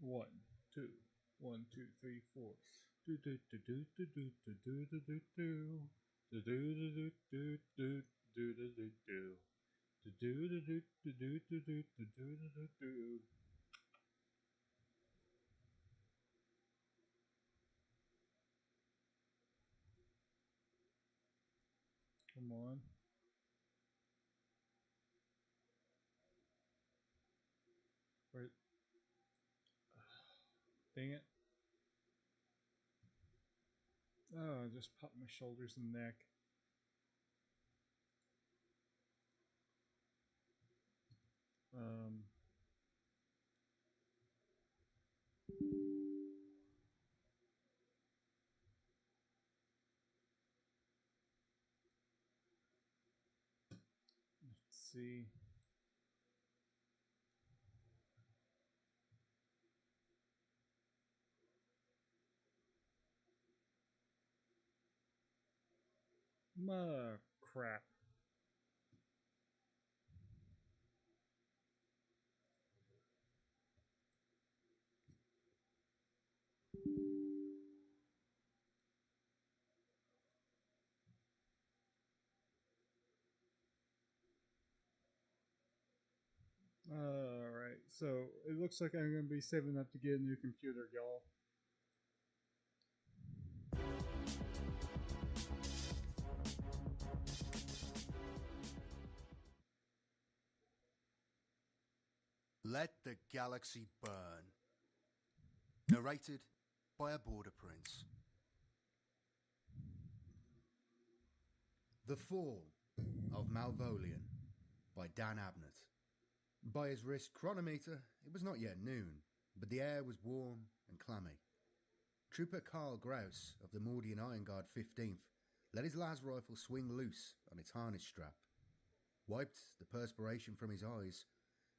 1, 2, 1, 2, 3, 4. Do do do do do do do do do do do. Do do do do do do do do do. Do do do do do do do do do do do. Come on. Where? Dang it. Oh, I just popped my shoulders and neck. Let's see. Crap. Alright, so it looks like I'm going to be saving up to get a new computer, y'all. Let the Galaxy Burn. Narrated by a Border Prince. The Fall of Malvolian by Dan Abnett. By his wrist chronometer, it was not yet noon, but the air was warm and clammy. Trooper Carl Grouse of the Mordian Iron Guard 15th let his las rifle swing loose on its harness strap, wiped the perspiration from his eyes,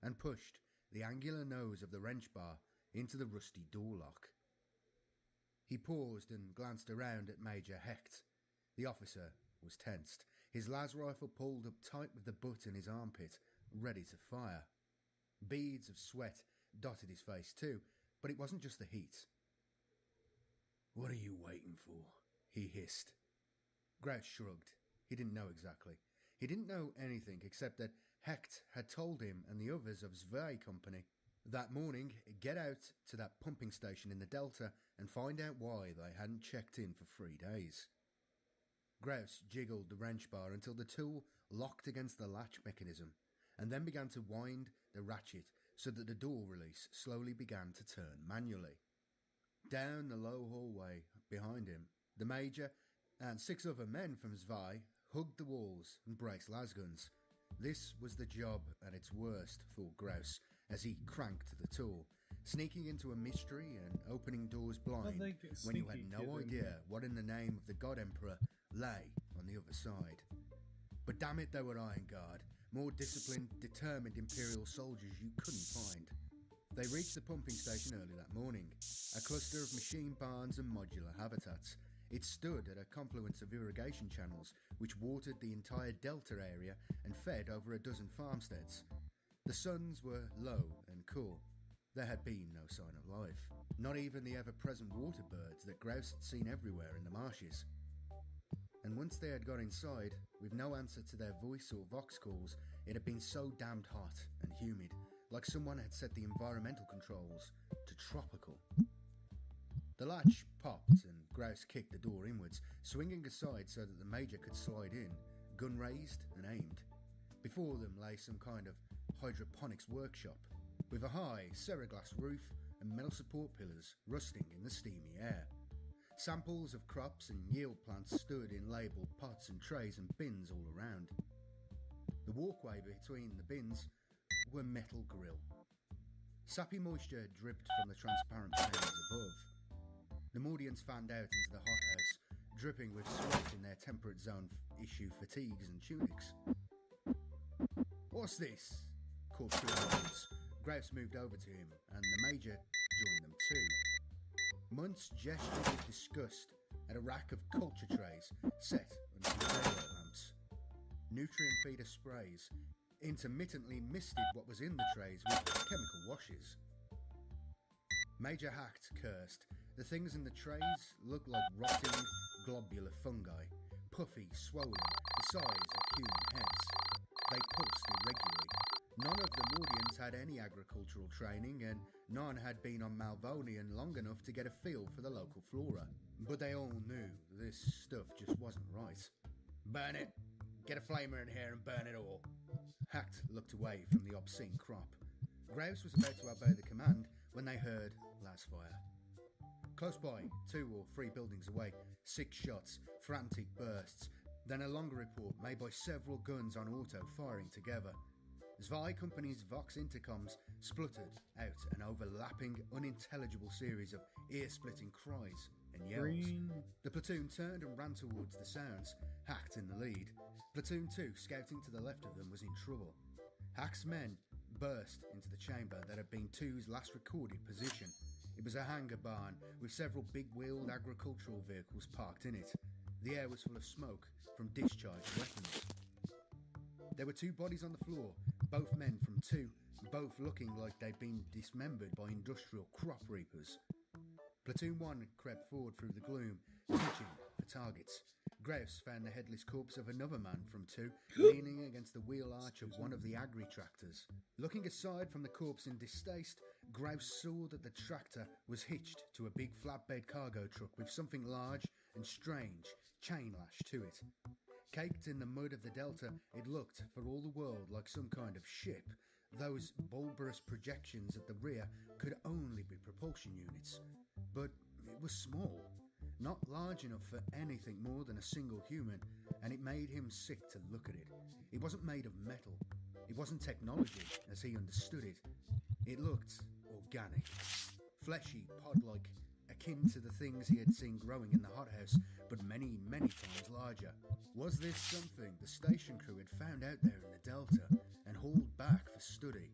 and pushed the angular nose of the wrench bar into the rusty door lock. He paused and glanced around at Major Hecht. The officer was tensed, his las rifle pulled up tight with the butt in his armpit, ready to fire. Beads of sweat dotted his face too, but it wasn't just the heat. "What are you waiting for?" he hissed. Grouse shrugged. He didn't know exactly. He didn't know anything except that Hecht had told him and the others of Zwei Company that morning, get out to that pumping station in the Delta and find out why they hadn't checked in for 3 days. Grouse jiggled the wrench bar until the tool locked against the latch mechanism, and then began to wind the ratchet so that the door release slowly began to turn manually. Down the low hallway behind him, the Major and 6 other men from Zwei hugged the walls and braced lasguns. This was the job at its worst, thought Grouse, as he cranked the tool, sneaking into a mystery and opening doors blind when you had no idea what in the name of the God Emperor lay on the other side. But damn it, they were Iron Guard, more disciplined, determined Imperial soldiers you couldn't find. They reached the pumping station early that morning, a cluster of machine barns and modular habitats. It stood at a confluence of irrigation channels which watered the entire Delta area and fed over a dozen farmsteads. The suns were low and cool. There had been no sign of life, not even the ever-present water birds that Grouse had seen everywhere in the marshes. And once they had got inside, with no answer to their voice or vox calls, it had been so damned hot and humid, like someone had set the environmental controls to tropical. The latch popped and Grouse kicked the door inwards, swinging aside so that the Major could slide in, gun raised and aimed. Before them lay some kind of hydroponics workshop, with a high serraglass roof and metal support pillars rusting in the steamy air. Samples of crops and yield plants stood in labelled pots and trays and bins all around. The walkway between the bins were metal grill. Sappy moisture dripped from the transparent panes above. The Mordians fanned out into the hothouse, dripping with sweat in their temperate zone issue fatigues and tunics. "What's this?" called Grouse. Grouse moved over to him, and the Major joined them too. Muntz gestured with disgust at a rack of culture trays set under the lamps. Nutrient feeder sprays intermittently misted what was in the trays with chemical washes. Major Hacked cursed. The things in the trays looked like rotting, globular fungi, puffy, swollen, the size of human heads. They pulsed irregularly. None of the Mordians had any agricultural training, and none had been on Malvonian long enough to get a feel for the local flora. But they all knew this stuff just wasn't right. "Burn it! Get a flamer in here and burn it all!" Hacked looked away from the obscene crop. Grouse was about to obey the command when they heard lasfire. Close by, 2 or 3 buildings away, 6 shots, frantic bursts, then a longer report made by several guns on auto firing together. Zwei Company's Vox intercoms spluttered out an overlapping, unintelligible series of ear-splitting cries and yells. Green. The platoon turned and ran towards the sounds, Hacked in the lead. Platoon 2, scouting to the left of them, was in trouble. Hack's men burst into the chamber that had been 2's last recorded position. It was a hangar barn with several big-wheeled agricultural vehicles parked in it. The air was full of smoke from discharged weapons. There were 2 bodies on the floor, both men from 2, both looking like they'd been dismembered by industrial crop reapers. Platoon 1 crept forward through the gloom, searching for targets. Grouse found the headless corpse of another man from 2, leaning against the wheel arch of one of the agri-tractors. Looking aside from the corpse in distaste, Grouse saw that the tractor was hitched to a big flatbed cargo truck with something large and strange chain lashed to it. Caked in the mud of the delta, it looked for all the world like some kind of ship. Those bulbous projections at the rear could only be propulsion units. But it was small, not large enough for anything more than a single human, and it made him sick to look at it. It wasn't made of metal. It wasn't technology, as he understood it. It looked organic, fleshy, pod-like, akin to the things he had seen growing in the hothouse, but many, many times larger. Was this something the station crew had found out there in the Delta and hauled back for study?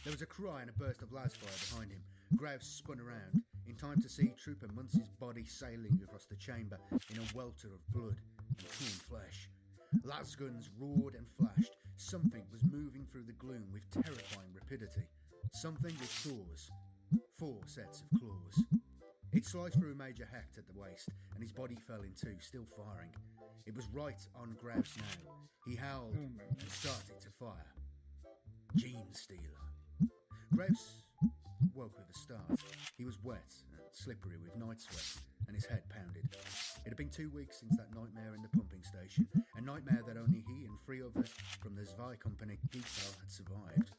There was a cry and a burst of lasfire behind him. Grouse spun around, in time to see Trooper Munce's body sailing across the chamber in a welter of blood and torn flesh. Lasguns roared and flashed. Something was moving through the gloom with terrifying rapidity. Something with claws. 4 sets of claws. It sliced through Major Hecht at the waist, and his body fell in 2, still firing. It was right on Grouse now. He howled and started to fire. Gene Stealer. Grouse woke with a start. He was wet and slippery with night sweat, and his head pounded. It had been 2 weeks since that nightmare in the pumping station, a nightmare that only he and 3 others from the Zwei Company detail had survived.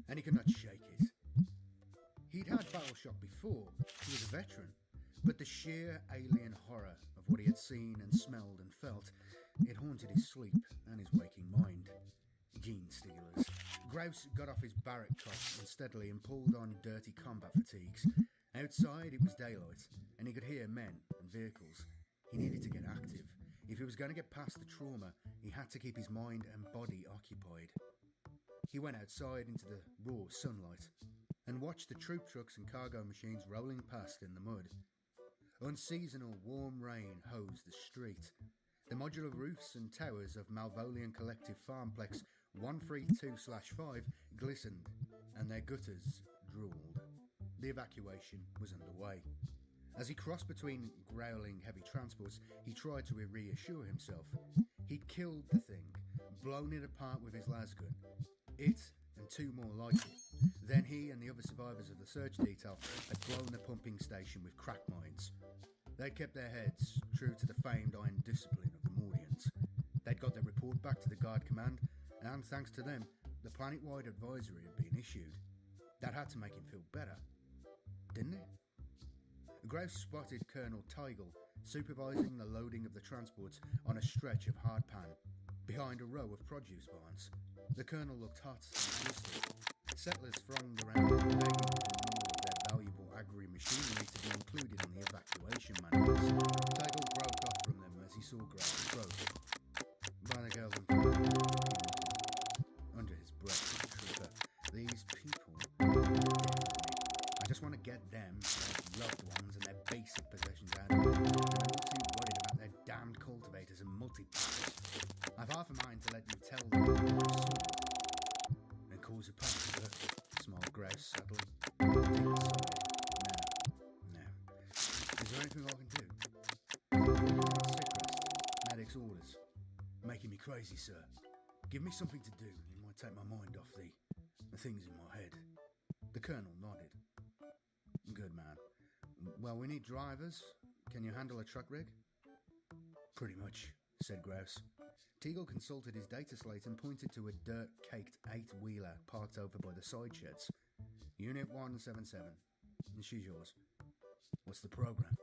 And he could not shake it. He'd had battle shock before, he was a veteran, but the sheer alien horror of what he had seen and smelled and felt, it haunted his sleep and his waking mind. Gene Stealers. Grouse got off his barrack cot unsteadily and pulled on dirty combat fatigues. Outside it was daylight, and he could hear men and vehicles. He needed to get active. If he was going to get past the trauma, he had to keep his mind and body occupied. He went outside into the raw sunlight and watched the troop trucks and cargo machines rolling past in the mud. Unseasonal warm rain hosed the street. The modular roofs and towers of Malvolian Collective Farmplex 132/5 glistened, and their gutters drooled. The evacuation was underway. As he crossed between growling heavy transports, he tried to reassure himself. He'd killed the thing, blown it apart with his lasgun. It and 2 more like it. Then he and the other survivors of the search detail had blown the pumping station with crack mines. They'd kept their heads true to the famed iron discipline of the Mordians. They'd got their report back to the Guard Command, and thanks to them, the planet-wide advisory had been issued. That had to make him feel better, didn't it? Grouse spotted Colonel Teigl supervising the loading of the transports on a stretch of hardpan, behind a row of produce barns. The Colonel looked hot and twisted. Settlers thronged around him, begging for more of their valuable agri-machinery to be included in the evacuation manuals. Teigl broke off from them as he saw Grouse approach. By the girls and under his breath, Trooper, these people I just want to get them, their loved ones and their basic possessions out of them. And I'm not too worried about their damned cultivators and multipliers. I've half a mind to let you tell them what you saw and cause a panic, smiled Grouse sadly. Deep sigh crazy, sir. Give me something to do. It might take my mind off the things in my head. The colonel nodded. Good, man. Well, we need drivers. Can you handle a truck rig? Pretty much, said Grouse. Teagle consulted his data slate and pointed to a dirt-caked 8-wheeler parked over by the side sheds. Unit 177. She's yours. What's the program?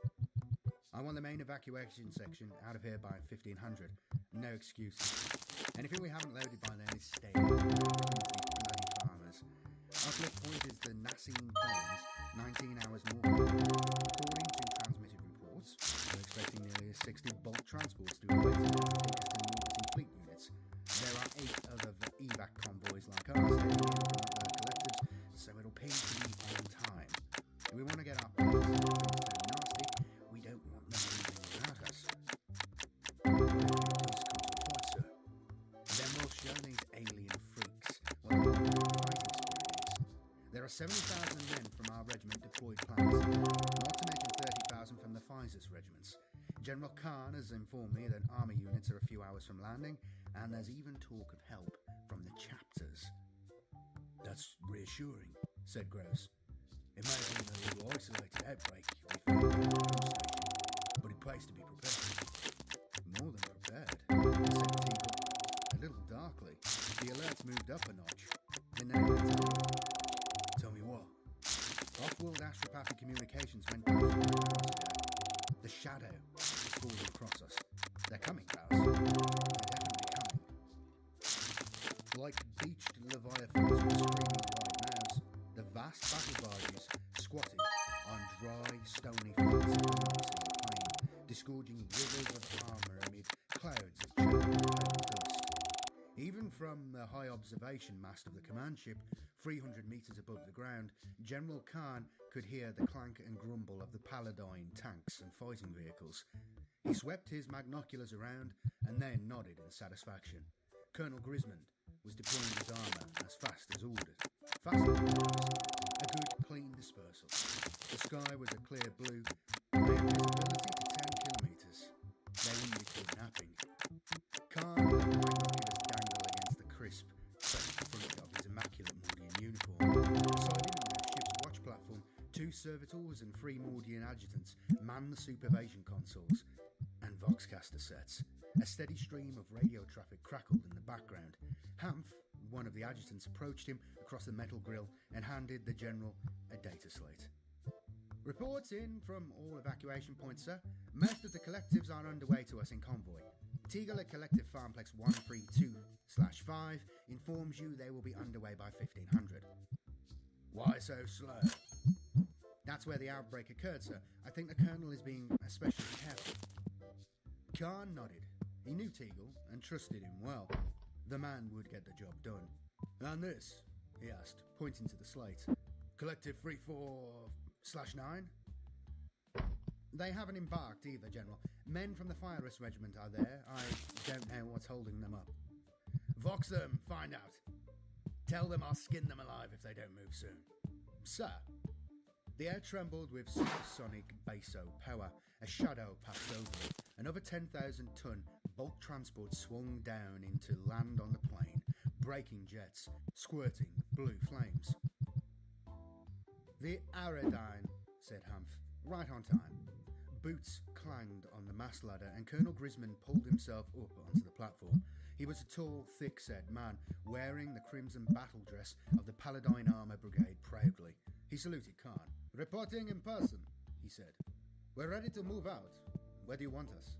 I want the main evacuation section out of here by 1500. No excuses. Anything we haven't loaded by then is stale. Bloody farmers. Uplift point is the Nassine Plains, 19 hours north. According to transmitted reports, we're expecting nearly 60 bulk transports to be waiting to take us to the Northern Fleet units. There are 8 other evac convoys like ours heading in from other collectives, so it'll pay to be on time. If we want to get our planes so nasty, we don't want them leaving without us. What if it does come to a fight, sir? Then we'll show these alien freaks what the fighting spirit is. There are 70,000 men from our regiment deployed plans, not to mention 30,000 from the Pfizer's regiments. General Khan has informed me that army units are a few hours from landing, and there's even talk of help from the chapters. That's reassuring, said Grouse. It may have been a little isolated outbreak we found at the station, but it pays to be prepared. More than prepared, said Teagle, a little darkly. The alerts moved up a notch. And then tell me what? Off-world astropathic communications went down 5 hours ago. The shadow is falling across us. They're coming, Klaus. They're definitely coming. Like beached leviathans with screaming wide mouths, the vast battle barges squatted on dry, stony flats of the plain, disgorging rivers of armour amid clouds of churning pale dust. Even from the high observation mast of the command ship, 300 metres above the ground, General Khan could hear the clank and grumble of the Paladine tanks and fighting vehicles. He swept his magnoculars around and then nodded in satisfaction. Colonel Grismond was deploying his armour as fast as ordered. Fast as a good, clean dispersal. The sky was a clear blue, and they had visibility to 10 kilometres. They wouldn't be caught napping. Khan let the binoculars dangle against the crisp, fresh front of his immaculate Mordian uniform. Beside him on the ship's watch platform, 2 servitors and 3 Mordian adjutants manned the supervision consoles and Voxcaster sets. A steady stream of radio traffic crackled in the background. Hamph, one of the adjutants, approached him across the metal grill and handed the general a data slate. Reports in from all evacuation points, sir. Most of the collectives are underway to us in convoy. Teagle at Collective Farmplex 132/5 informs you they will be underway by 1500. Why so slow? That's where the outbreak occurred, sir. I think the colonel is being especially careful. Khan nodded. He knew Teagle and trusted him well. The man would get the job done. And this? He asked, pointing to the slate. Collective 34/9? They haven't embarked either, General. Men from the Fire Risk Regiment are there. I don't know what's holding them up. Vox them, find out. Tell them I'll skin them alive if they don't move soon. Sir. The air trembled with supersonic basso power. A shadow passed over it. Another 10,000-ton bulk transport swung down into land on the plain, braking jets, squirting blue flames. The aAUDIO, said Hamph, right on time. Boots clanged on the mast ladder and Colonel Grismond pulled himself up onto the platform. He was a tall, thick-set man, wearing the crimson battle dress of the Paladine Armour Brigade proudly. He saluted Khan. Reporting in person, he said. We're ready to move out. Where do you want us?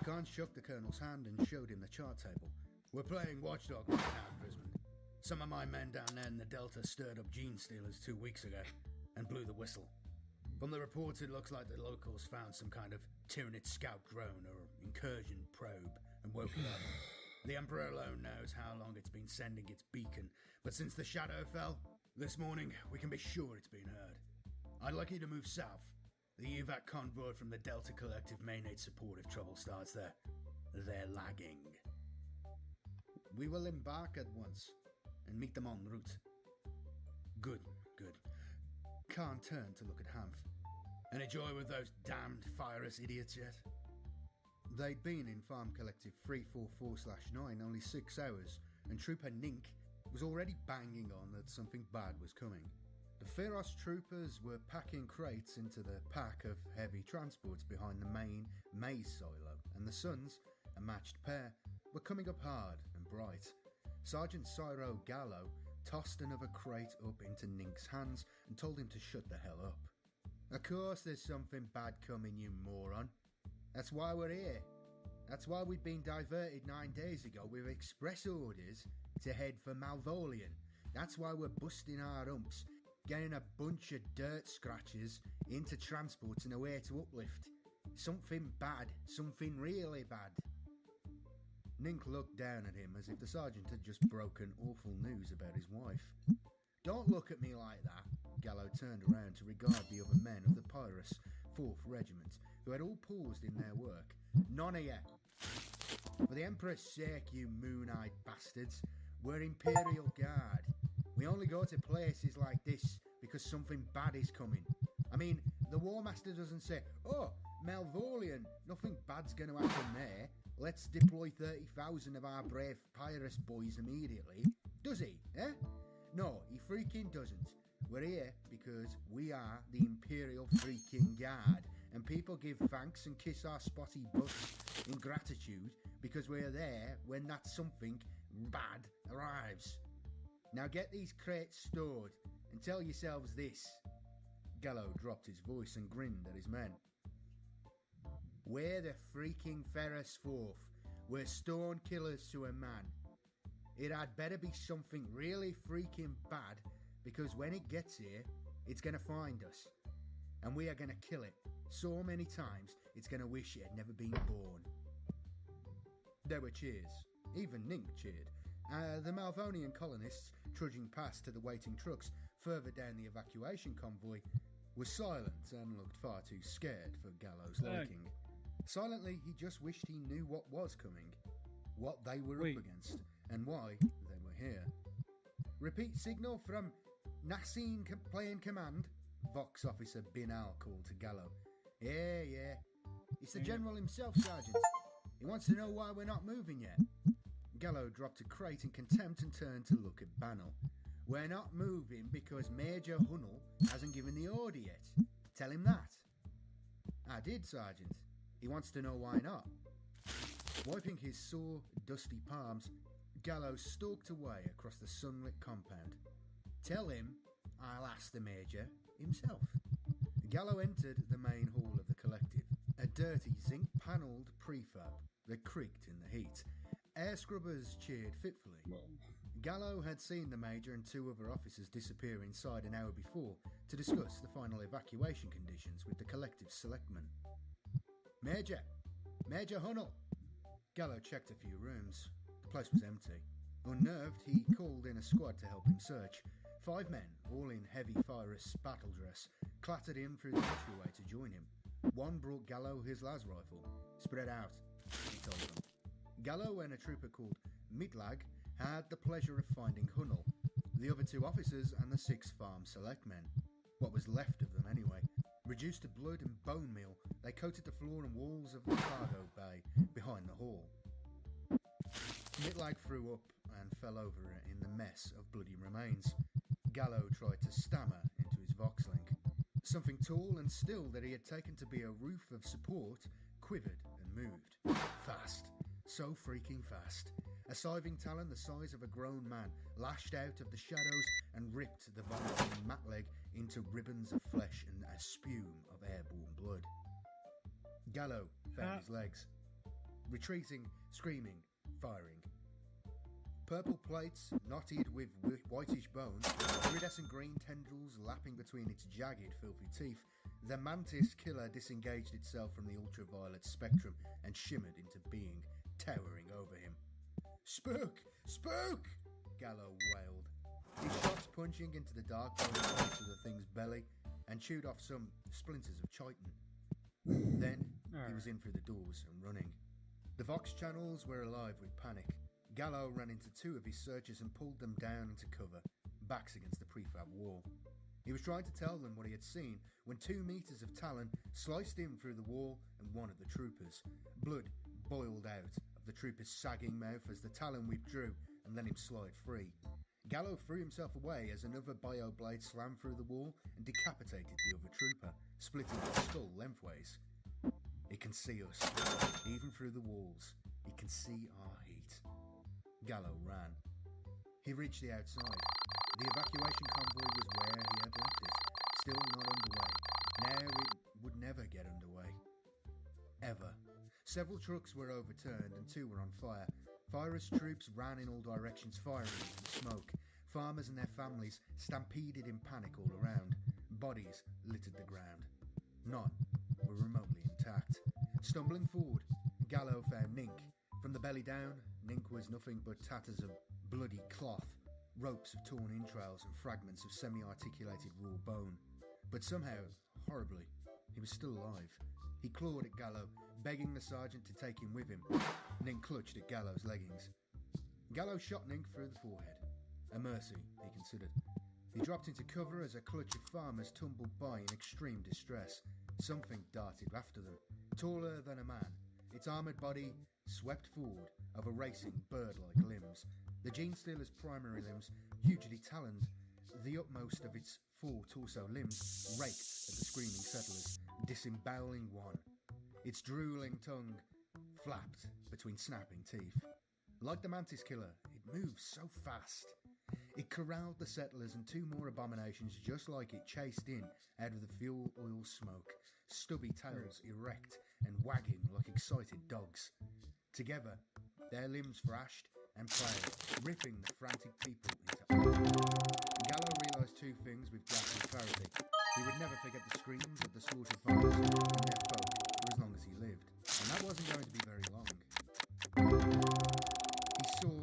Khan shook the colonel's hand and showed him the chart table. We're playing watchdog right now, Grismond. Some of my men down there in the Delta stirred up gene stealers 2 weeks ago and blew the whistle. From the reports, it looks like the locals found some kind of Tyranid scout drone or incursion probe and woke it up. The Emperor alone knows how long it's been sending its beacon, but since the shadow fell, this morning we can be sure it's been heard. I'd like you to move south. The evac convoy from the Delta Collective may need support if trouble starts there. They're lagging. We will embark at once and meet them en route. Good, good. Khan turned to look at Hamph. Any joy with those damned Fire Risk idiots yet? They'd been in Farm Collective 344/9 only 6 hours, and Trooper Nink was already banging on that something bad was coming. The Feroz troopers were packing crates into the pack of heavy transports behind the main maize silo, and the Suns, a matched pair, were coming up hard and bright. Sergeant Cyril Gallo tossed another crate up into Nink's hands and told him to shut the hell up. Of course there's something bad coming, you moron. That's why we're here. That's why we'd been diverted 9 days ago with express orders to head for Malvolian. That's why we're busting our umps, getting a bunch of dirt scratchers into transports and away to uplift. Something bad, something really bad. Nink looked down at him as if the sergeant had just broken awful news about his wife. Don't look at me like that. Gallo turned around to regard the other men of the Pyrrhus 4th Regiment, who had all paused in their work. None of you. For the Emperor's sake, you moon-eyed bastards, we're Imperial Guard. We only go to places like this because something bad is coming. I mean, the War Master doesn't say, "Oh, Malvolian, nothing bad's going to happen there. Let's deploy 30,000 of our brave Pyrrhus boys immediately." Does he, eh? No, he freaking doesn't. We're here because we are the Imperial freaking Guard, and people give thanks and kiss our spotty butts in gratitude because we're there when that something bad arrives. Now get these crates stored and tell yourselves this. Gallo dropped his voice and grinned at his men. We're the freaking Ferrous 4th. We're stone killers to a man. It had better be something really freaking bad, because when it gets here, it's going to find us. And we are going to kill it so many times, it's going to wish it had never been born. There were cheers. Even Nink cheered. The Malvonian colonists, trudging past to the waiting trucks further down the evacuation convoy, were silent and looked far too scared for Gallo's liking. Silently, he just wished he knew what was coming, what they were up against, and why they were here. Repeat signal from Nassim Plane Command, Vox Officer Binal called to Gallo. Yeah. It's the General himself, Sergeant. He wants to know why we're not moving yet. Gallo dropped a crate in contempt and turned to look at Banal. We're not moving because Major Hunnell hasn't given the order yet. Tell him that. I did, Sergeant. He wants to know why not. Wiping his sore, dusty palms, Gallo stalked away across the sunlit compound. Tell him I'll ask the Major himself. Gallo entered the main hall of the collective, a dirty zinc-panelled prefab that creaked in the heat. Air scrubbers cheered fitfully. Gallo had seen the Major and 2 other officers disappear inside an hour before to discuss the final evacuation conditions with the collective selectmen. Major Hunnell! Gallo checked a few rooms. The place was empty. Unnerved, he called in a squad to help him search. 5 men, all in heavy Pyrrhus battle dress, clattered in through the entryway to join him. One brought Gallo his las rifle. Spread out, he told them. Gallo and a trooper called Midlag had the pleasure of finding Hunnell, the other 2 officers and the 6 farm selectmen. What was left of them anyway. Reduced to blood and bone meal, they coated the floor and walls of the cargo bay behind the hall. Midlag threw up and fell over in the mess of bloody remains. Gallo tried to stammer into his Voxlink. Something tall and still that he had taken to be a roof of support quivered and moved. Fast. So freaking fast. A scything talon the size of a grown man lashed out of the shadows and ripped the vomiting matleg into ribbons of flesh and a spume of airborne blood. Gallo found his legs. Retreating, screaming, firing. Purple plates, knotted with whitish bones, iridescent green tendrils lapping between its jagged, filthy teeth, the mantis killer disengaged itself from the ultraviolet spectrum and shimmered into being, towering over him. Spook! Spook! Gallo wailed. His shots punching into the dark parts of the thing's belly and chewed off some splinters of chitin. Then he was in through the doors and running. The Vox channels were alive with panic. Gallo ran into 2 of his searchers and pulled them down into cover, backs against the prefab wall. He was trying to tell them what he had seen when 2 meters of talon sliced in through the wall and one of the troopers. Blood boiled out of the trooper's sagging mouth as the talon withdrew and let him slide free. Gallo threw himself away as another bio blade slammed through the wall and decapitated the other trooper, splitting his skull lengthways. It can see us, even through the walls. It can see our heat. Gallo ran. He reached the outside. The evacuation convoy was where he had left it, still not underway. Now it would never get underway. Ever. Several trucks were overturned and 2 were on fire. Virus troops ran in all directions, firing into the smoke. Farmers and their families stampeded in panic all around. Bodies littered the ground. None were remotely intact. Stumbling forward, Gallo found Nink. From the belly down, Nink was nothing but tatters of bloody cloth, ropes of torn entrails and fragments of semi-articulated raw bone. But somehow, horribly, he was still alive. He clawed at Gallo, begging the sergeant to take him with him. Nink clutched at Gallo's leggings. Gallo shot Nink through the forehead. A mercy, he considered. He dropped into cover as a clutch of farmers tumbled by in extreme distress. Something darted after them, taller than a man. Its armoured body swept forward over racing bird-like limbs. The gene stealer's primary limbs, hugely taloned, the utmost of its 4 torso limbs raked at the screaming settlers, disemboweling one. Its drooling tongue flapped between snapping teeth. Like the mantis killer, it moved so fast. It corralled the settlers and 2 more abominations just like it chased in out of the fuel oil smoke, stubby tails erect and wagging like excited dogs. Together, their limbs thrashed and played, ripping the frantic people into oblivion. Gallo realised 2 things with ghastly clarity. He would never forget the screams of the slaughtered farmers and their folk for as long as he lived, and that wasn't going to be very long. He saw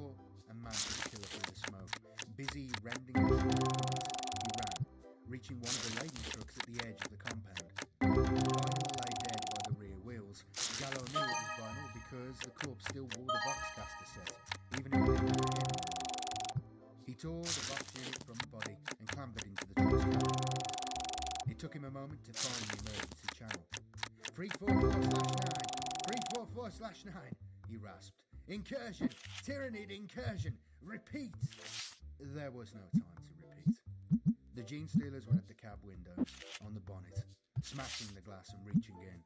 a mantis killer through the smoke, busy rending the tree apart. He ran, reaching one of the laden trucks at the edge of the compound. Vinyl lay dead by the rear wheels. Gallo knew it was vinyl because the corpse still wore the boxcaster set, even if it didn't have a head on it. He tore the box unit from the body and clambered into the truck's cabin. It took him a moment to find the emergency channel. 344/9! 344/9! He rasped. Incursion! Tyrannid incursion! Repeat! There was no time to repeat. The gene stealers were at the cab windows, on the bonnet, smashing the glass and reaching in.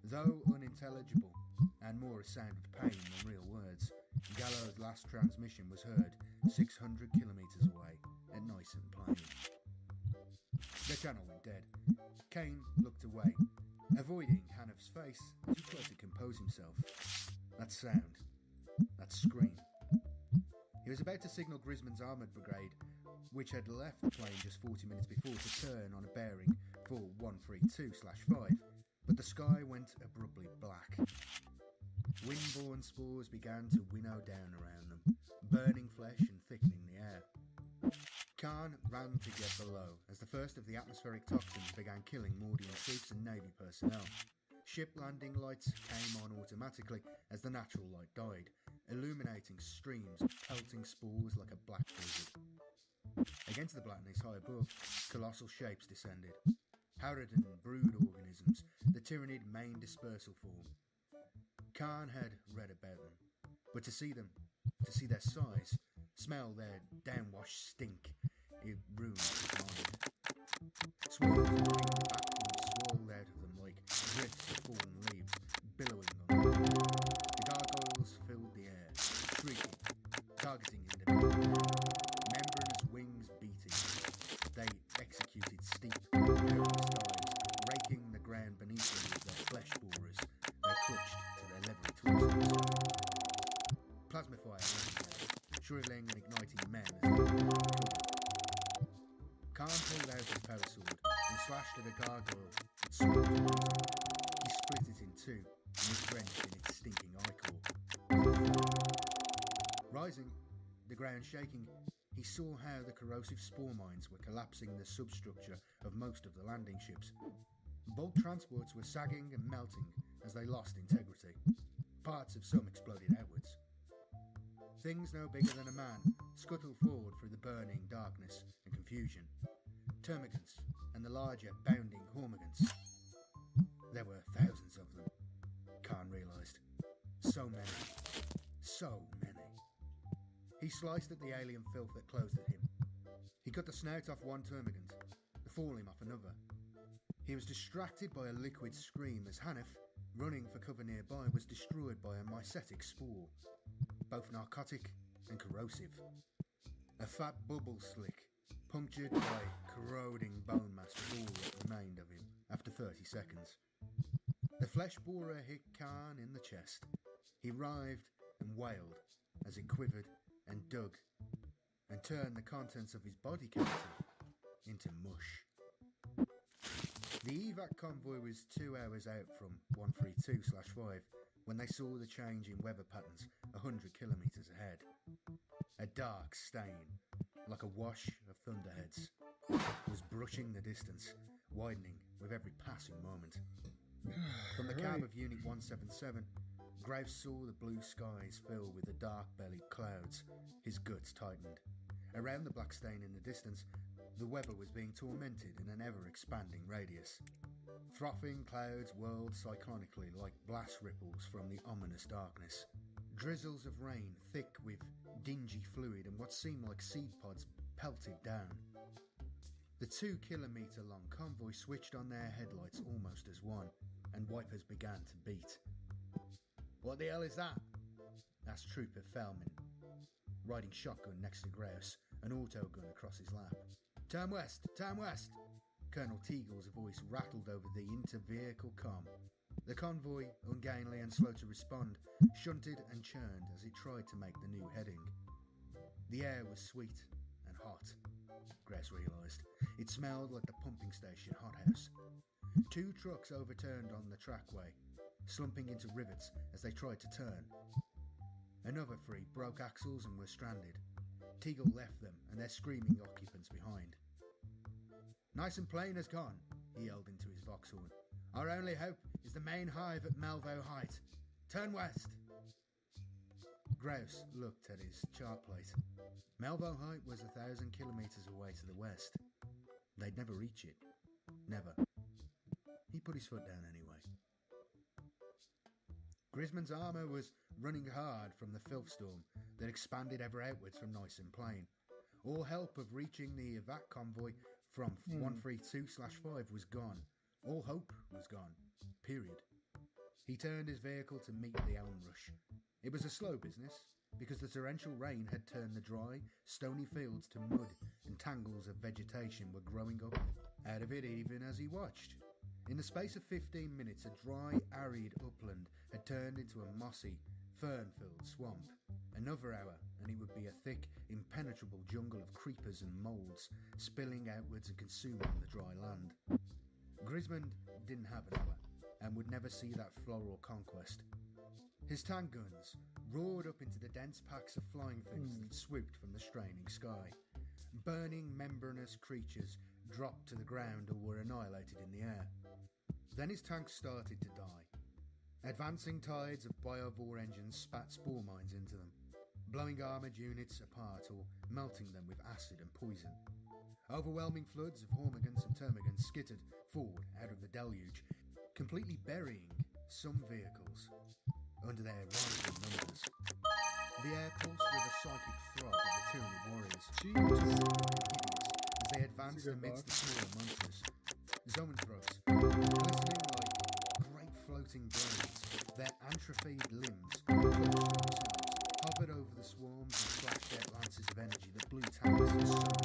Though unintelligible, and more a sound of pain than real words, Gallo's last transmission was heard 600 kilometres away at Nice and Plain. The channel went dead. Kane looked away, avoiding Hanif's face as he tried to compose himself. That sound, that scream. He was about to signal Grisman's armoured brigade, which had left the plane just 40 minutes before, to turn on a bearing for 132/5, but the sky went abruptly black. Wind-borne spores began to winnow down around them, burning flesh and thickening the air. Khan ran to get below as the first of the atmospheric toxins began killing Mordian troops and Navy personnel. Ship landing lights came on automatically as the natural light died, illuminating streams of pelting spores like a black blizzard. Against the blackness high above, colossal shapes descended. Harridan brood organisms, the Tyrannid main dispersal form. Khan had read about them, but to see them, to see their size, smell their downwash stink, it ruined his mind. Swarms of green backwards swirled out of them like drifts of fallen leaves, billowing on them. The gargoyles filled the air, shrieking, targeting individuals. Membranous wings beating, they executed steep, perilous dives, raking the ground beneath them with their flesh borers. They clutched to their leathery torsos. Plasma fire ran there, shriveling and igniting men as they covered. Khan pulled out his power sword and slashed at a gargoyle that swung towards him. He split it in 2 and was drenched in its stinking ichor. Rising, the ground shaking, he saw how the corrosive spore mines were collapsing the substructure of most of the landing ships. Bulk transports were sagging and melting as they lost integrity. Parts of some exploded outwards. Things no bigger than a man scuttled forward through the burning darkness and confusion. Termagants and the larger bounding hormagants. There were thousands of them, Khan realised. So many. So many. He sliced at the alien filth that closed at him. He cut the snout off one termagant, the forelimb off another. He was distracted by a liquid scream as Hanif, running for cover nearby, was destroyed by a mycetic spore, both narcotic and corrosive. A fat bubble slick, punctured by corroding bone mass, was all that remained of him after 30 seconds. The flesh borer hit Khan in the chest. He writhed and wailed as it quivered and dug and turned the contents of his body cavity into mush. The evac convoy was 2 hours out from 132/5 when they saw the change in weather patterns 100 kilometres ahead. A dark stain, like a wash of thunderheads, was brushing the distance, widening with every passing moment. From the cab of Unit 177, Graves saw the blue skies fill with the dark-bellied clouds. His guts tightened. Around the black stain in the distance, the weather was being tormented in an ever-expanding radius. Frothing clouds whirled cyclonically like blast ripples from the ominous darkness. Drizzles of rain, thick with dingy fluid and what seemed like seed pods, pelted down. The 2-kilometre-long convoy switched on their headlights almost as one, and wipers began to beat. "What the hell is that?" asked Trooper Fellman, riding shotgun next to Grouse, an autogun across his lap. Turn west! Turn west!" Colonel Teagle's voice rattled over the inter-vehicle comm. The convoy, ungainly and slow to respond, shunted and churned as it tried to make the new heading. The air was sweet and hot, Grace realised. It smelled like the pumping station hothouse. 2 trucks overturned on the trackway, slumping into rivets as they tried to turn. Another 3 broke axles and were stranded. Teagle left them and their screaming occupants behind. "Nice and plain as gone," he yelled into his Vauxhorn. "Our only hope is the main hive at Melvo Height. Turn west!" Grouse looked at his chart plate. Melvo Height was 1,000 kilometres away to the west. They'd never reach it. Never. He put his foot down anyway. Grisman's armour was running hard from the filth storm that expanded ever outwards from Nice and Plain. All help of reaching the evac convoy from 132/5 was gone. All hope was gone. Period. He turned his vehicle to meet the elm rush. It was a slow business, because the torrential rain had turned the dry, stony fields to mud, and tangles of vegetation were growing up out of it even as he watched. In the space of 15 minutes, a dry, arid upland had turned into a mossy, fern-filled swamp. Another hour, and it would be a thick, impenetrable jungle of creepers and moulds, spilling outwards and consuming the dry land. Grisman didn't have an hour, and would never see that floral conquest. His tank guns roared up into the dense packs of flying things that swooped from the straining sky. Burning, membranous creatures dropped to the ground or were annihilated in the air. Then his tanks started to die. Advancing tides of biovore engines spat spore mines into them, blowing armoured units apart or melting them with acid and poison. Overwhelming floods of hormigans and termagants skittered forward out of the deluge, completely burying some vehicles under their rising numbers. The air pulsed with a psychic throb of the Tyranid warriors, hideous as they advanced amidst the smaller monsters. Zoanthropes, glistening like great floating blades, their atrophied limbs clutched themselves, hovered over the swarms and flashed out lances of energy that blew towers of sun.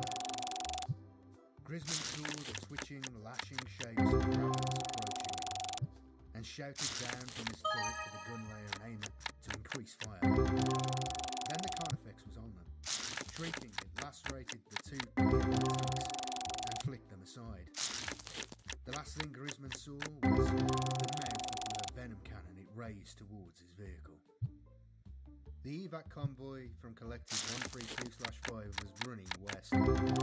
Grisman saw the twitching, lashing shapes of ravens approaching, and shouted down from his turret for the gun layer and aimer to increase fire. Then the Carnifex was on them. Shrieking, it lacerated the 2 tanks and flicked them aside. The last thing Grisman saw was the mouth of the venom cannon it raised towards his vehicle. The evac convoy from Collective 132/5 was running west, turbines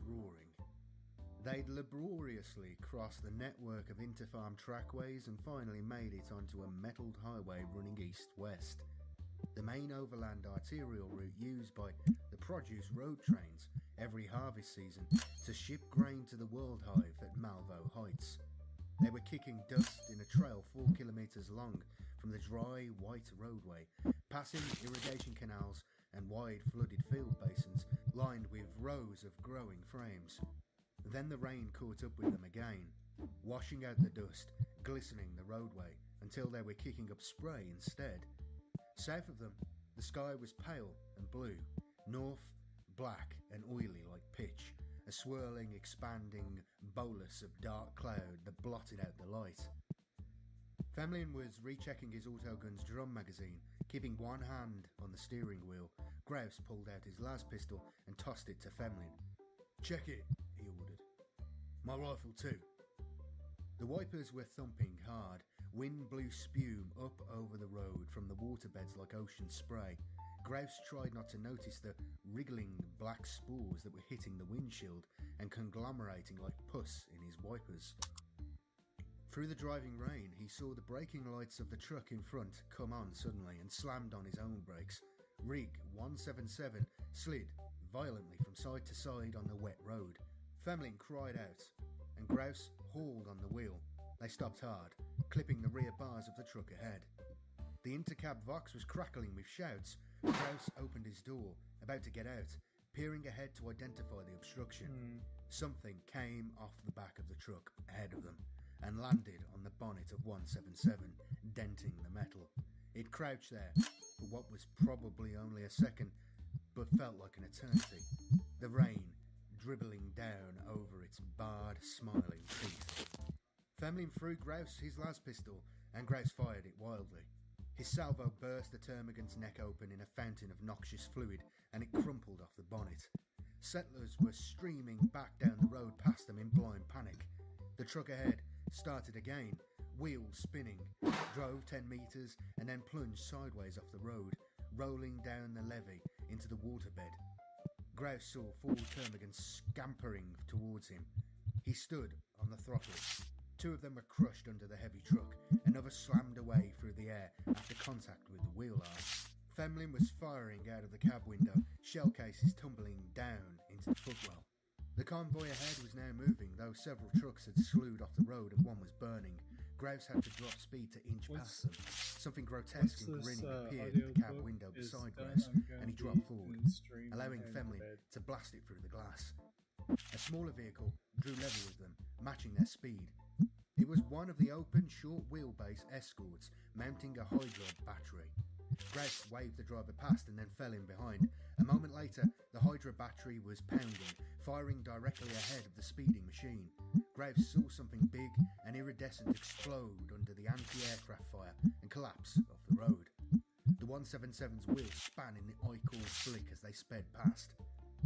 roaring. They'd laboriously crossed the network of interfarm trackways and finally made it onto a metalled highway running east-west, the main overland arterial route used by the produce road trains every harvest season to ship grain to the World Hive at Malvo Heights. They were kicking dust in a trail 4 kilometres long from the dry, white roadway, passing irrigation canals and wide flooded field basins lined with rows of growing frames. Then the rain caught up with them again, washing out the dust, glistening the roadway, until they were kicking up spray instead. South of them, the sky was pale and blue, north black and oily like pitch, a swirling, expanding bolus of dark cloud that blotted out the light. Femlin was rechecking his autogun's drum magazine, keeping one hand on the steering wheel. Grouse pulled out his las pistol and tossed it to Femlin. "Check it," he ordered. "My rifle too." The wipers were thumping hard. Wind blew spume up over the road from the waterbeds like ocean spray. Grouse tried not to notice the wriggling black spores that were hitting the windshield and conglomerating like pus in his wipers. Through the driving rain, he saw the braking lights of the truck in front come on suddenly and slammed on his own brakes. Rig 177 slid violently from side to side on the wet road. Femlin cried out, and Grouse hauled on the wheel. They stopped hard, clipping the rear bars of the truck ahead. The intercab Vox was crackling with shouts. Grouse opened his door, about to get out, peering ahead to identify the obstruction. Something came off the back of the truck ahead of them and landed on the bonnet of 177, denting the metal. It crouched there for what was probably only a second, but felt like an eternity. The rain dribbling down over its barred, smiling teeth. Femlin threw Grouse his las pistol, and Grouse fired it wildly. His salvo burst the termagant's neck open in a fountain of noxious fluid, and it crumpled off the bonnet. Settlers were streaming back down the road past them in blind panic. The truck ahead started again, wheels spinning, drove 10 metres, and then plunged sideways off the road, rolling down the levee into the waterbed. Grouse saw 4 termagants scampering towards him. He stood on the throttle. 2 of them were crushed under the heavy truck, another slammed away through the air after contact with the wheel arm. Femlin was firing out of the cab window, shell cases tumbling down into the footwell. The convoy ahead was now moving, though several trucks had slewed off the road and one was burning. Grouse had to drop speed to inch past them. Something grotesque and grinning appeared at the cab window beside Grouse, and he dropped forward, allowing Femlin to blast it through the glass. A smaller vehicle drew level with them, matching their speed. It was one of the open, short wheelbase escorts mounting a Hydra battery. Grouse waved the driver past and then fell in behind. A moment later, the Hydra battery was pounding, firing directly ahead of the speeding machine. Grouse saw something big and iridescent explode under the anti-aircraft fire and collapse off the road. The 177's wheels span in the I-cold flick as they sped past.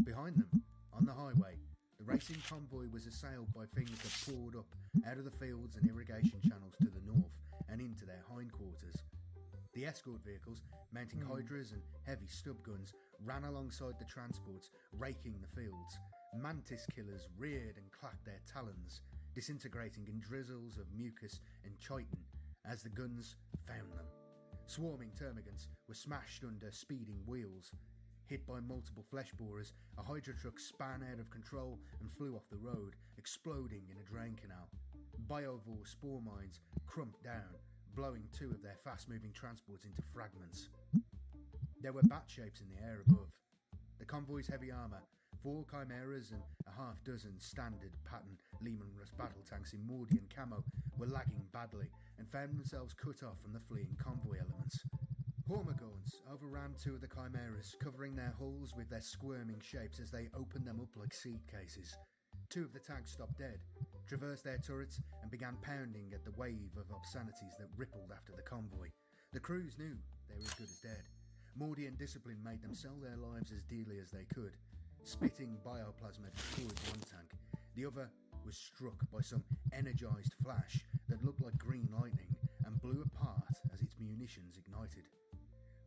Behind them, on the highway, the racing convoy was assailed by things that poured up out of the fields and irrigation channels to the north and into their hindquarters. The escort vehicles, mounting hydras and heavy stub guns, ran alongside the transports, raking the fields. Mantis killers reared and clacked their talons, disintegrating in drizzles of mucus and chitin as the guns found them. Swarming termagants were smashed under speeding wheels. Hit by multiple flesh borers, a Hydra truck span out of control and flew off the road, exploding in a drain canal. Biovore spore mines crumped down, blowing 2 of their fast-moving transports into fragments. There were bat shapes in the air above. The convoy's heavy armour, 4 chimeras and a half dozen standard pattern Lehman Russ battle tanks in Mordian camo were lagging badly and found themselves cut off from the fleeing convoy elements. Hormagorns overran 2 of the chimeras, covering their hulls with their squirming shapes as they opened them up like seed cases. 2 of the tanks stopped dead, traversed their turrets, and began pounding at the wave of obscenities that rippled after the convoy. The crews knew they were as good as dead. Mordian discipline made them sell their lives as dearly as they could. Spitting bioplasma destroyed one tank. The other was struck by some energised flash that looked like green lightning and blew apart as its munitions ignited.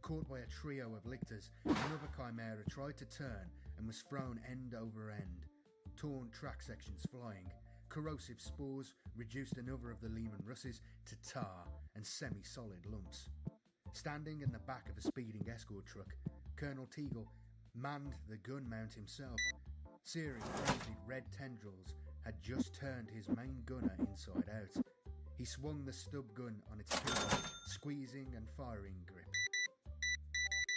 Caught by a trio of lictors, another chimera tried to turn and was thrown end over end. Torn track sections flying. Corrosive spores reduced another of the Lehman Russes to tar and semi-solid lumps. Standing in the back of a speeding escort truck, Colonel Teagle manned the gun mount himself. Searing painted red tendrils had just turned his main gunner inside out. He swung the stub gun on its pivot, squeezing and firing grip,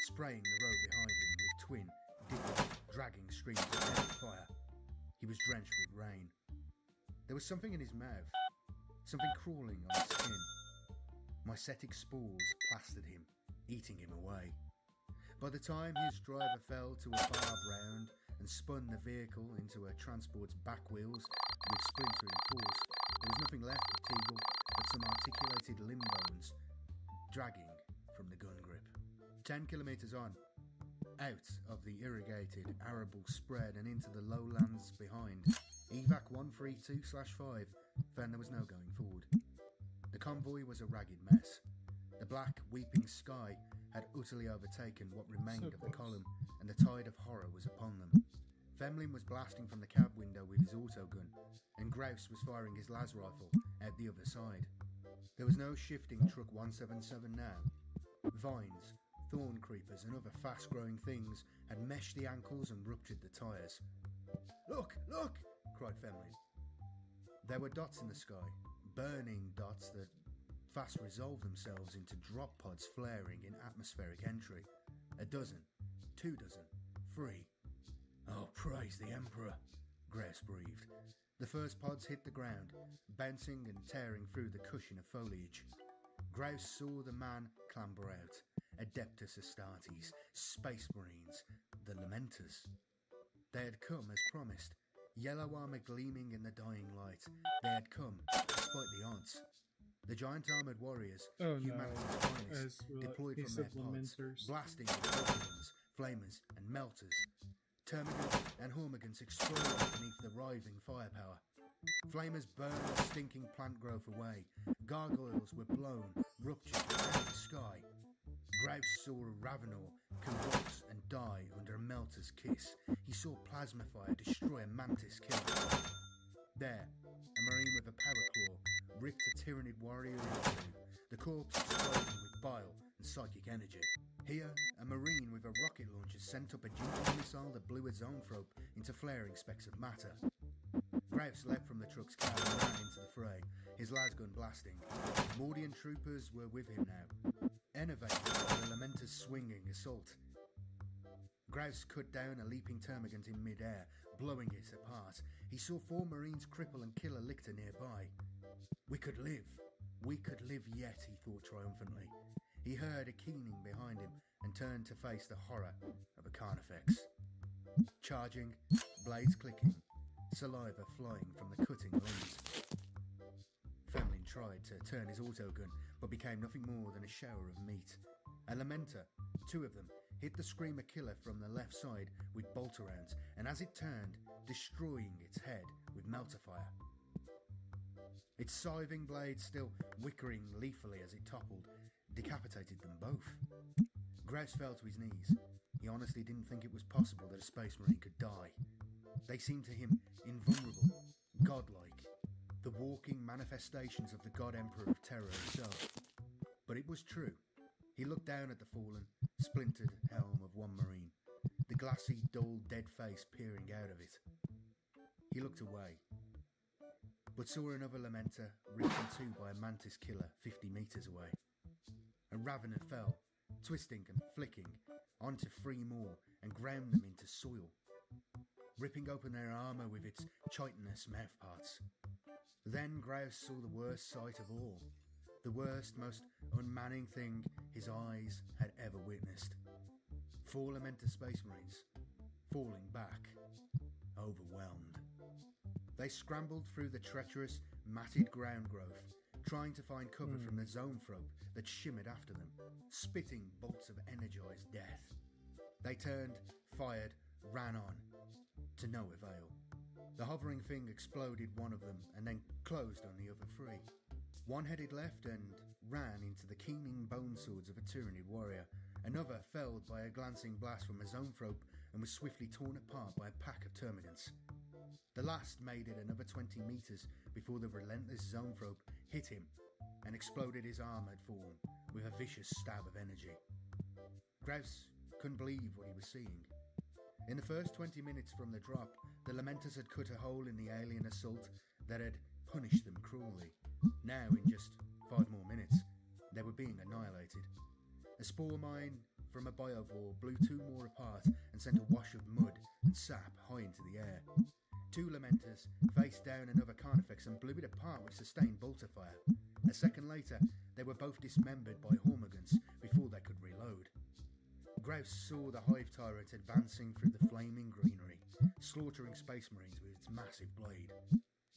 spraying the road behind him with twin, dipping, dragging streams of heavy fire. He was drenched with rain. There was something in his mouth, something crawling on his skin. Mycetic spores plastered him, eating him away. By the time his driver fell to a barb round and spun the vehicle into a transport's back wheels with splintering force, there was nothing left of Teagle but some articulated limb bones dragging from the gun grip. 10 kilometres on, out of the irrigated, arable spread and into the lowlands behind, Evac 132/5 found there was no going forward. The convoy was a ragged mess. The black, weeping sky had utterly overtaken what remained of the column, and the tide of horror was upon them. Femlin was blasting from the cab window with his autogun, and Grouse was firing his las rifle out the other side. There was no shifting Truck 177 now. Vines, thorn creepers and other fast-growing things had meshed the ankles and ruptured the tyres. "Look, look!" cried Femlin. There were dots in the sky, burning dots that fast resolved themselves into drop pods flaring in atmospheric entry. 12, 2 dozen, 3. "Oh, praise the Emperor," Grace breathed. The first pods hit the ground, bouncing and tearing through the cushion of foliage. Grouse saw the man clamber out. Adeptus Astartes, Space Marines, the Lamenters. They had come as promised, yellow armour gleaming in the dying light. They had come, despite the odds. The giant armoured warriors, humanity's finest, deployed from their pods, blasting with guns, flamers and melters. Termagants and Hormigans exploded beneath the writhing firepower. Flamers burned stinking plant growth away. Gargoyles were blown, ruptured out of the sky. Grouse saw a Ravenor convulse and die under a melter's kiss. He saw plasma fire destroy a mantis killer. There, a marine with a power claw ripped a Tyranid warrior in two, the corpse exploding with bile and psychic energy. Here, a marine with a rocket launcher sent up a jumping missile that blew a zoanthrope into flaring specks of matter. Grouse leapt from the truck's cab and ran into the fray, his lasgun blasting. Mordian troopers were with him now, enervated by the Lamenter's swinging assault. Grouse cut down a leaping termagant in mid-air, blowing it apart. He saw 4 Marines cripple and kill a lictor nearby. We could live yet, he thought triumphantly. He heard a keening behind him and turned to face the horror of a Carnifex. Charging, blades clicking, saliva flying from the cutting limbs. Femlin tried to turn his autogun, but became nothing more than a shower of meat. A Lamenter, 2 of them, hit the Screamer killer from the left side with bolter rounds, and as it turned, destroying its head with melter fire. Its scything blade still whickering lethally as it toppled, decapitated them both. Grouse fell to his knees. He honestly didn't think it was possible that a Space Marine could die. They seemed to him invulnerable, godlike, the walking manifestations of the God Emperor of Terror himself. But it was true. He looked down at the fallen, splintered helm of one Marine, the glassy, dull, dead face peering out of it. He looked away, but saw another Lamenter ripped in two by a Mantis killer 50 metres away. A Ravener fell, twisting and flicking, onto 3 more and ground them into soil, ripping open their armour with its chitinous mouthparts. Then Grouse saw the worst sight of all, the worst, most unmanning thing his eyes had ever witnessed. 4 Lamenter Space Marines, falling back, overwhelmed. They scrambled through the treacherous, matted ground growth, trying to find cover from the zoanthrope that shimmered after them, spitting bolts of energized death. They turned, fired, ran on, to no avail. The hovering thing exploded one of them and then closed on the other 3. One headed left and ran into the keening bone swords of a Tyranid warrior. Another felled by a glancing blast from a zoanthrope and was swiftly torn apart by a pack of termagants. The last made it another 20 metres before the relentless zoanthrope hit him and exploded his armoured form with a vicious stab of energy. Grouse couldn't believe what he was seeing. In the first 20 minutes from the drop, the Lamenters had cut a hole in the alien assault that had punished them cruelly. Now, in just 5 more minutes, they were being annihilated. A spore mine from a biovore blew 2 more apart and sent a wash of mud and sap high into the air. 2 lamenters faced down another carnifex and blew it apart with sustained bolter fire. A second later, they were both dismembered by hormiguns before they could reload. Grouse saw the hive tyrant advancing through the flaming greenery, slaughtering space marines with its massive blade.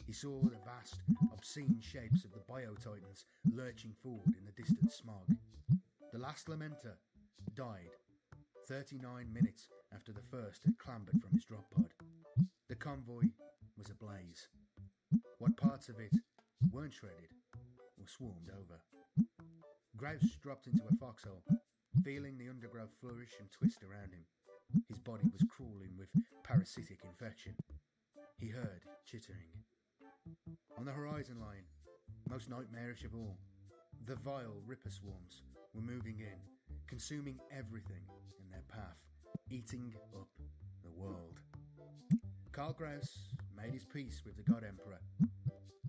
He saw the vast, obscene shapes of the biotitans lurching forward in the distant smog. The last lamenter died 39 minutes after the first had clambered from his drop pod. The convoy was ablaze. What parts of it weren't shredded or swarmed over. Grouse dropped into a foxhole, feeling the undergrowth flourish and twist around him. His body was crawling with parasitic infection. He heard chittering. On the horizon line, most nightmarish of all, the vile ripper swarms were moving in, consuming everything in their path, eating up the world. Karl Grouse made his peace with the God Emperor,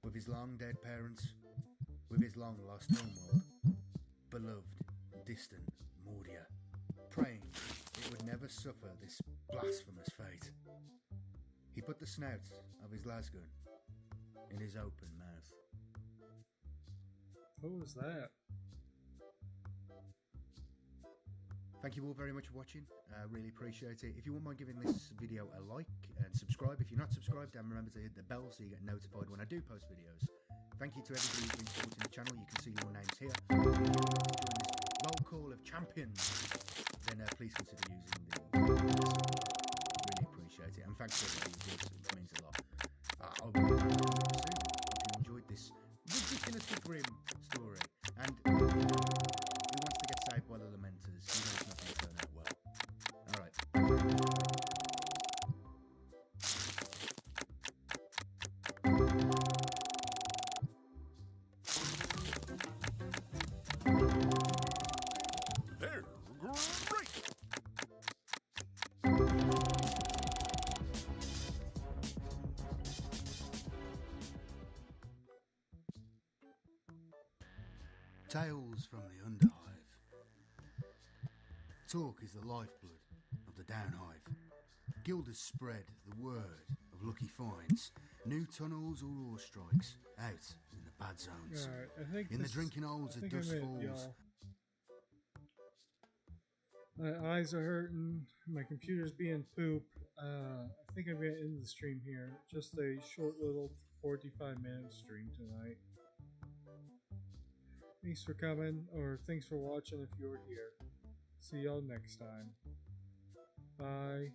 with his long-dead parents, with his long-lost homeworld, beloved, distant Mordia, praying it would never suffer this blasphemous fate. He put the snout of his lasgun in his open mouth. What was that? Thank you all very much for watching. Really appreciate it. If you wouldn't mind giving this video a like and subscribe if you're not subscribed, and remember to hit the bell so you get notified when I do post videos. Thank you to everybody who's been supporting the channel. You can see your names here. If you want to join this roll call of champions, then please consider using the really appreciate it. And thanks for everybody who does, it means a lot. I'll be back soon. If you enjoyed this ridiculously grim story, and who wants to get saved by the lamenters, you know it's not going to turn out well. Alright. They're great! Tales from the Underhive. Talk is the lifeblood of the Downhive. Guilders spread the word of lucky finds, new tunnels or ore strikes, out in the bad zones. Alright, I think In the drinking holes I of think dust I'm it, falls. y'all. My eyes are hurting. My computer's being poop. I think I'm gonna end the stream here. Just a short little 45-minute stream tonight. Thanks for coming, or thanks for watching if you're here. See y'all next time. Bye.